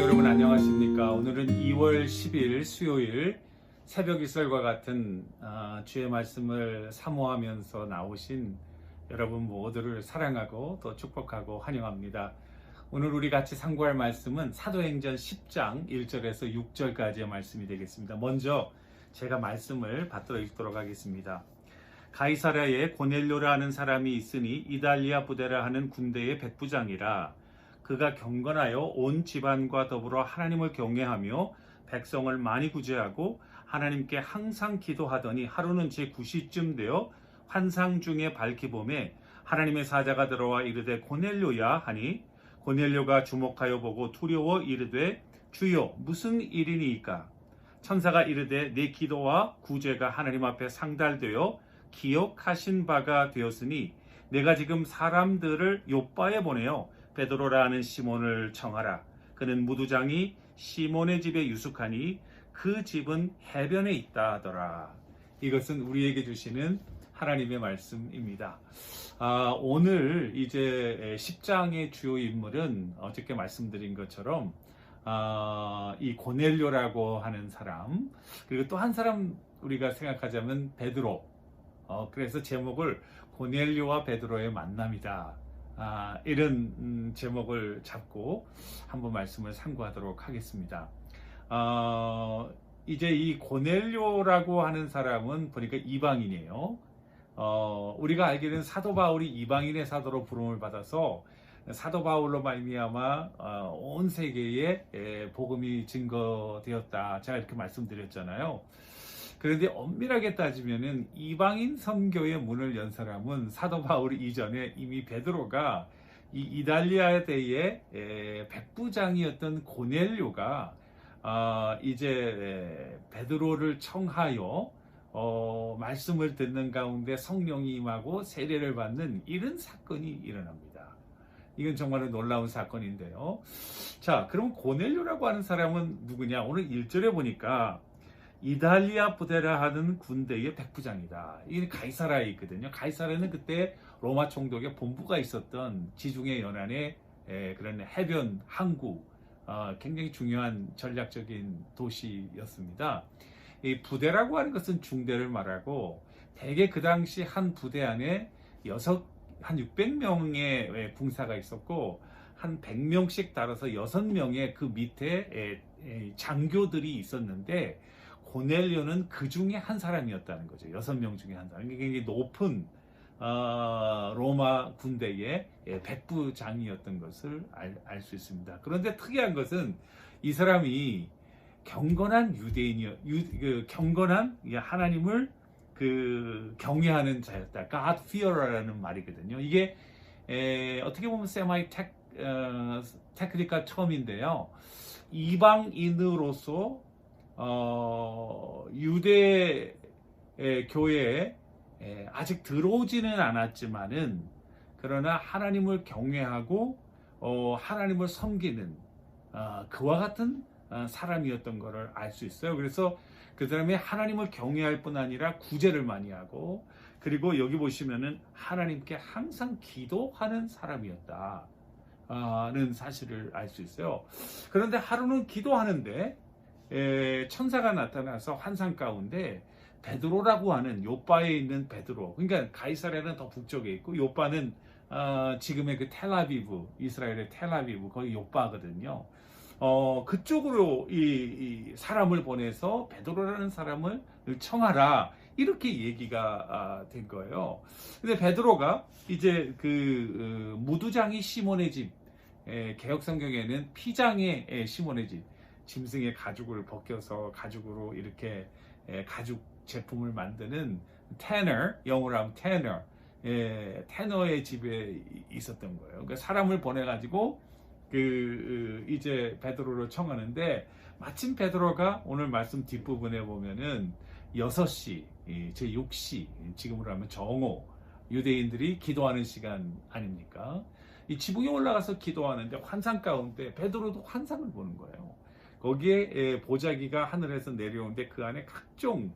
여러분 안녕하십니까? 오늘은 2월 10일 수요일 새벽 이슬과 같은 주의 말씀을 사모하면서 나오신 여러분 모두를 사랑하고 또 축복하고 환영합니다. 오늘 우리 같이 상고할 말씀은 사도행전 10장 1절에서 6절까지의 말씀이 되겠습니다. 먼저 제가 말씀을 받들어 읽도록 하겠습니다. 가이사랴에 고넬료라 하는 사람이 있으니 이달리아 부대라 하는 군대의 백부장이라. 그가 경건하여 온 집안과 더불어 하나님을 경외하며 백성을 많이 구제하고 하나님께 항상 기도하더니 하루는 제9시쯤 되어 환상 중에 밝히 보매 하나님의 사자가 들어와 이르되 고넬료야 하니 고넬료가 주목하여 보고 두려워 이르되 주여 무슨 일이니이까. 천사가 이르되 내 기도와 구제가 하나님 앞에 상달되어 기억하신 바가 되었으니 내가 지금 사람들을 요바에 보내어 베드로라 하는 시몬을 청하라. 그는 무두장이 시몬의 집에 유숙하니 그 집은 해변에 있다 하더라. 이것은 우리에게 주시는 하나님의 말씀입니다. 오늘 이제 10장의 주요 인물은 어저께 말씀드린 것처럼 이 고넬료라고 하는 사람, 그리고 또 한 사람 우리가 생각하자면 베드로. 그래서 제목을 고넬료와 베드로의 만남이다. 이런 제목을 잡고 한번 말씀을 상고하도록 하겠습니다. 이제 이 고넬료라고 하는 사람은 보니까 이방인이에요. 우리가 알기로는 사도 바울이 이방인의 사도로 부름을 받아서 사도 바울로 말미암아 온 세계에 복음이 증거되었다. 제가 이렇게 말씀드렸잖아요. 그런데 엄밀하게 따지면은 이방인 선교의 문을 연 사람은 사도 바울 이전에 이미 베드로가 이 이달리아 대의 백부장이었던 고넬료가 이제 베드로를 청하여 말씀을 듣는 가운데 성령이 임하고 세례를 받는 이런 사건이 일어납니다. 이건 정말로 놀라운 사건인데요. 자, 그럼 고넬료라고 하는 사람은 누구냐? 오늘 1절에 보니까 이달리아 부대라 하는 군대의 백부장이다. 이게 가이사라에 있거든요. 가이사라는 그때 로마 총독의 본부가 있었던 지중해 연안의 그런 해변 항구, 굉장히 중요한 전략적인 도시였습니다. 이 부대라고 하는 것은 중대를 말하고 대개 그 당시 한 부대 안에 한 600명의 군사가 있었고 한 100명씩 따라서 6명의 그 밑에 장교들이 있었는데 고넬료는 그 중에 한 사람이었다는 거죠. 6명 중에 한 사람. 굉장히 높은 로마 군대의 백부장이었던 것을 알 수 있습니다. 그런데 특이한 것은 이 사람이 경건한 경건한 하나님을 경외하는 자였다. God fear라는 말이거든요. 이게 어떻게 보면 세마이 테크니컬 처음인데요. 이방인으로서 유대 교회에 아직 들어오지는 않았지만은 그러나 하나님을 경외하고 하나님을 섬기는 그와 같은 사람이었던 것을 알 수 있어요. 그래서 그 사람이 하나님을 경외할 뿐 아니라 구제를 많이 하고, 그리고 여기 보시면은 하나님께 항상 기도하는 사람이었다는 사실을 알 수 있어요. 그런데 하루는 기도하는데 천사가 나타나서 환상 가운데 베드로라고 하는 요바에 있는 베드로, 그러니까 가이사랴는 더 북쪽에 있고 요바는 지금의 그 텔아비브, 이스라엘의 텔아비브, 거기 요바거든요. 그쪽으로 이 사람을 보내서 베드로라는 사람을 청하라, 이렇게 얘기가 된 거예요. 근데 베드로가 이제 무두장이 시몬의 집, 개역 성경에는 피장의 시몬의 집, 짐승의 가죽을 벗겨서 가죽으로 이렇게 가죽 제품을 만드는 테너, 영어로 하면 테너, 테너의 집에 있었던 거예요. 그러니까 사람을 보내가지고 이제 베드로를 청하는데, 마침 베드로가 오늘 말씀 뒷부분에 보면은 6시, 제6시, 지금으로 하면 정오, 유대인들이 기도하는 시간 아닙니까? 이 지붕에 올라가서 기도하는데 환상 가운데 베드로도 환상을 보는 거예요. 거기에 보자기가 하늘에서 내려오는데 그 안에 각종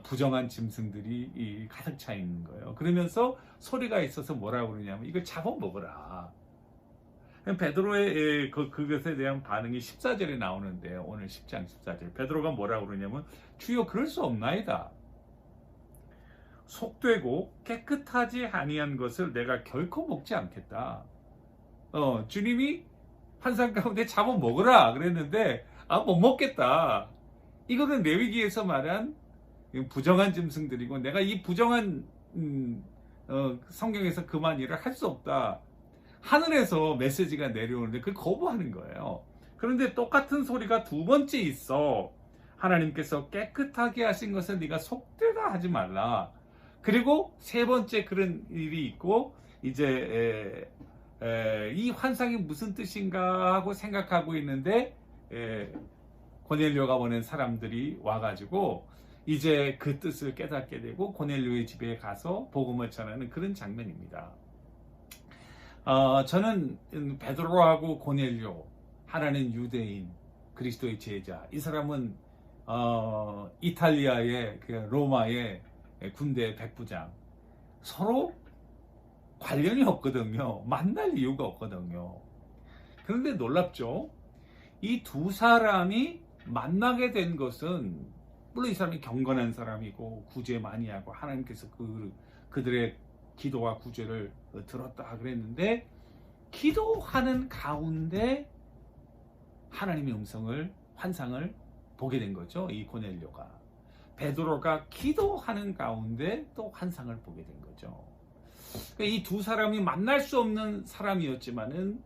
부정한 짐승들이 가득 차 있는 거예요. 그러면서 소리가 있어서 뭐라고 그러냐면 이걸 잡아먹어라. 베드로의 그것에 대한 반응이 14절에 나오는데요. 오늘 10장 14절. 베드로가 뭐라고 그러냐면 주여 그럴 수 없나이다. 속되고 깨끗하지 아니한 것을 내가 결코 먹지 않겠다. 주님이 환상 가운데 잡아 먹으라 그랬는데 못 먹겠다. 이거는 레위기에서 말한 부정한 짐승들이고 내가 이 부정한 성경에서 그만 일을 할 수 없다. 하늘에서 메시지가 내려오는데 그걸 거부하는 거예요. 그런데 똑같은 소리가 두 번째 있어. 하나님께서 깨끗하게 하신 것을 네가 속되다 하지 말라. 그리고 세 번째 그런 일이 있고 이제 이 환상이 무슨 뜻인가 하고 생각하고 있는데 고넬료가 보낸 사람들이 와가지고 이제 그 뜻을 깨닫게 되고 고넬료의 집에 가서 복음을 전하는 그런 장면입니다. 저는 베드로하고 고넬료, 하나는 유대인, 그리스도의 제자. 이 사람은 이탈리아의 로마의 군대 백부장. 서로 관련이 없거든요. 만날 이유가 없거든요. 그런데 놀랍죠? 이 두 사람이 만나게 된 것은 물론 이 사람이 경건한 사람이고 구제 많이 하고 하나님께서 그들의 기도와 구제를 들었다 그랬는데 기도하는 가운데 하나님의 음성을 환상을 보게 된 거죠. 이 고넬료가 베드로가 기도하는 가운데 또 환상을 보게 된 거죠. 이 두 사람이 만날 수 없는 사람이었지만은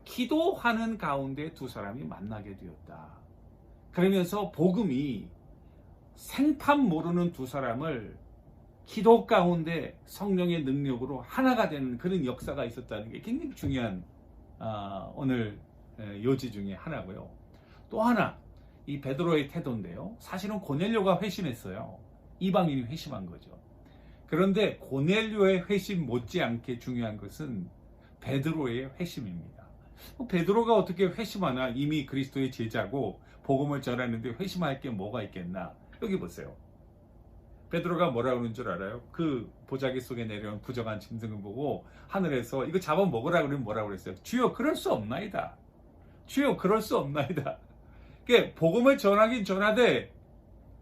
기도하는 가운데 두 사람이 만나게 되었다. 그러면서 복음이 생판 모르는 두 사람을 기도 가운데 성령의 능력으로 하나가 되는 그런 역사가 있었다는 게 굉장히 중요한 오늘 요지 중에 하나고요. 또 하나 이 베드로의 태도인데요. 사실은 고넬료가 회심했어요. 이방인이 회심한 거죠. 그런데 고넬료의 회심 못지않게 중요한 것은 베드로의 회심입니다. 베드로가 어떻게 회심하나? 이미 그리스도의 제자고 복음을 전하는데 회심할 게 뭐가 있겠나? 여기 보세요. 베드로가 뭐라고 그러는 줄 알아요? 그 보자기 속에 내려온 부정한 짐승을 보고 하늘에서 이거 잡아먹으라 그러면 뭐라고 그랬어요? 주여 그럴 수 없나이다. 주여 그럴 수 없나이다. 그러니까 복음을 전하긴 전하되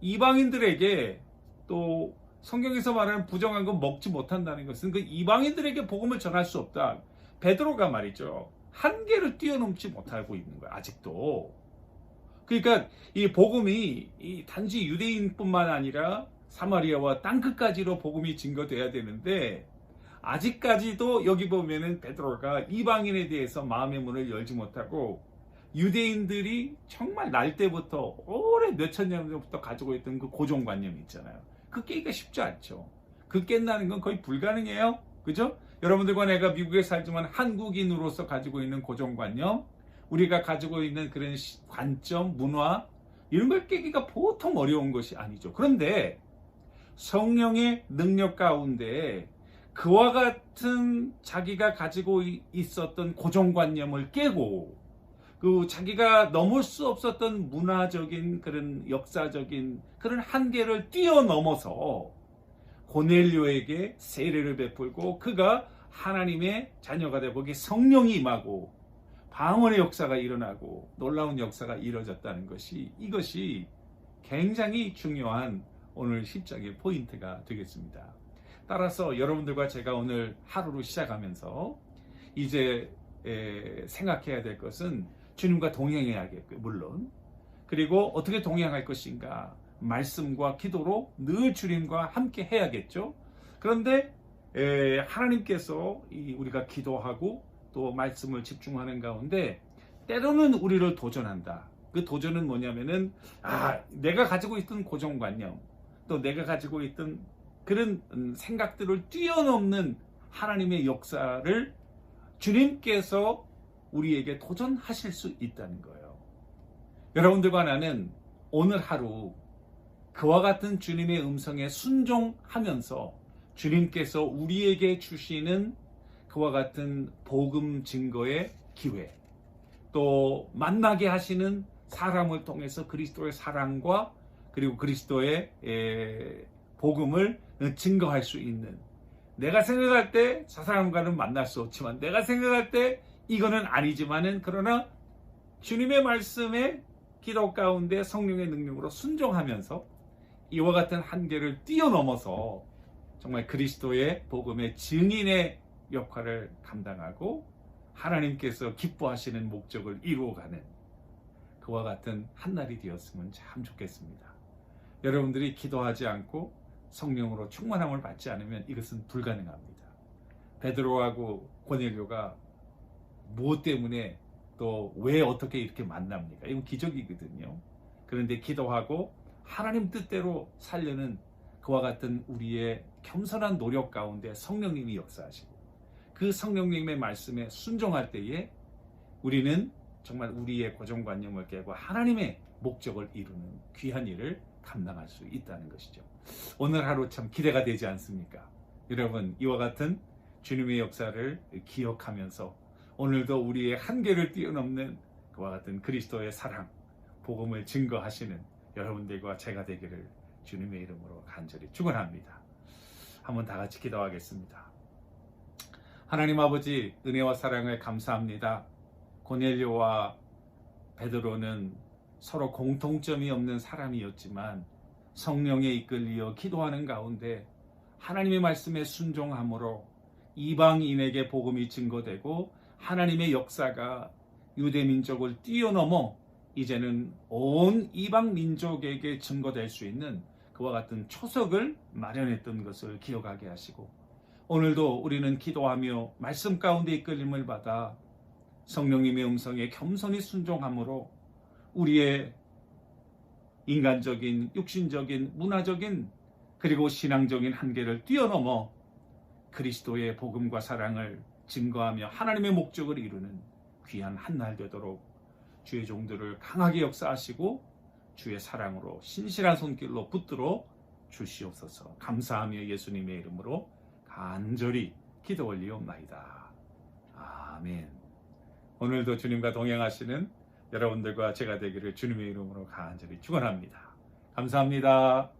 이방인들에게 또 성경에서 말하는 부정한 건 먹지 못한다는 것은 그 이방인들에게 복음을 전할 수 없다. 베드로가 말이죠. 한계를 뛰어넘지 못하고 있는 거예요. 아직도. 그러니까 이 복음이 단지 유대인뿐만 아니라 사마리아와 땅끝까지로 복음이 증거돼야 되는데 아직까지도 여기 보면은 베드로가 이방인에 대해서 마음의 문을 열지 못하고 유대인들이 정말 날 때부터 오래 몇천 년 전부터 가지고 있던 그 고정관념 있잖아요. 그 깨기가 쉽지 않죠. 그 깬다는 건 거의 불가능해요. 그죠? 여러분들과 내가 미국에 살지만 한국인으로서 가지고 있는 고정관념, 우리가 가지고 있는 그런 관점, 문화 이런 걸 깨기가 보통 어려운 것이 아니죠. 그런데 성령의 능력 가운데 그와 같은 자기가 가지고 있었던 고정관념을 깨고 그 자기가 넘을 수 없었던 문화적인 그런 역사적인 그런 한계를 뛰어넘어서 고넬료에게 세례를 베풀고 그가 하나님의 자녀가 되고 거기에 성령이 임하고 방언의 역사가 일어나고 놀라운 역사가 이루어졌다는 것이 이것이 굉장히 중요한 오늘 10장의 포인트가 되겠습니다. 따라서 여러분들과 제가 오늘 하루를 시작하면서 이제 생각해야 될 것은 주님과 동행해야겠고요. 물론. 그리고 어떻게 동행할 것인가? 말씀과 기도로 늘 주님과 함께 해야겠죠. 그런데 하나님께서 우리가 기도하고 또 말씀을 집중하는 가운데 때로는 우리를 도전한다. 그 도전은 뭐냐면은 내가 가지고 있던 고정관념 또 내가 가지고 있던 그런 생각들을 뛰어넘는 하나님의 역사를 주님께서 우리에게 도전하실 수 있다는 거예요. 여러분들과 나는 오늘 하루 그와 같은 주님의 음성에 순종하면서 주님께서 우리에게 주시는 그와 같은 복음 증거의 기회, 또 만나게 하시는 사람을 통해서 그리스도의 사랑과 그리고 그리스도의 복음을 증거할 수 있는, 내가 생각할 때 저 사람과는 만날 수 없지만 내가 생각할 때 이거는 아니지만은 그러나 주님의 말씀에 기도 가운데 성령의 능력으로 순종하면서 이와 같은 한계를 뛰어넘어서 정말 그리스도의 복음의 증인의 역할을 감당하고 하나님께서 기뻐하시는 목적을 이루어가는 그와 같은 한 날이 되었으면 참 좋겠습니다. 여러분들이 기도하지 않고 성령으로 충만함을 받지 않으면 이것은 불가능합니다. 베드로하고 고넬료가 무엇 때문에 또 왜 어떻게 이렇게 만납니까? 이건 기적이거든요. 그런데 기도하고 하나님 뜻대로 살려는 그와 같은 우리의 겸손한 노력 가운데 성령님이 역사하시고 그 성령님의 말씀에 순종할 때에 우리는 정말 우리의 고정관념을 깨고 하나님의 목적을 이루는 귀한 일을 감당할 수 있다는 것이죠. 오늘 하루 참 기대가 되지 않습니까? 여러분, 이와 같은 주님의 역사를 기억하면서 오늘도 우리의 한계를 뛰어넘는 그와 같은 그리스도의 사랑, 복음을 증거하시는 여러분들과 제가 되기를 주님의 이름으로 간절히 축원합니다. 한번 다 같이 기도하겠습니다. 하나님 아버지, 은혜와 사랑을 감사합니다. 고넬료와 베드로는 서로 공통점이 없는 사람이었지만 성령에 이끌려 기도하는 가운데 하나님의 말씀에 순종함으로 이방인에게 복음이 증거되고 하나님의 역사가 유대 민족을 뛰어넘어 이제는 온 이방 민족에게 증거될 수 있는 그와 같은 초석을 마련했던 것을 기억하게 하시고 오늘도 우리는 기도하며 말씀 가운데 이끌림을 받아 성령님의 음성에 겸손히 순종함으로 우리의 인간적인, 육신적인, 문화적인 그리고 신앙적인 한계를 뛰어넘어 그리스도의 복음과 사랑을 증거하며 하나님의 목적을 이루는 귀한 한 날 되도록 주의 종들을 강하게 역사하시고 주의 사랑으로 신실한 손길로 붙들어 주시옵소서. 감사하며 예수님의 이름으로 간절히 기도 올리옵나이다. 아멘. 오늘도 주님과 동행하시는 여러분들과 제가 되기를 주님의 이름으로 간절히 축원합니다. 감사합니다.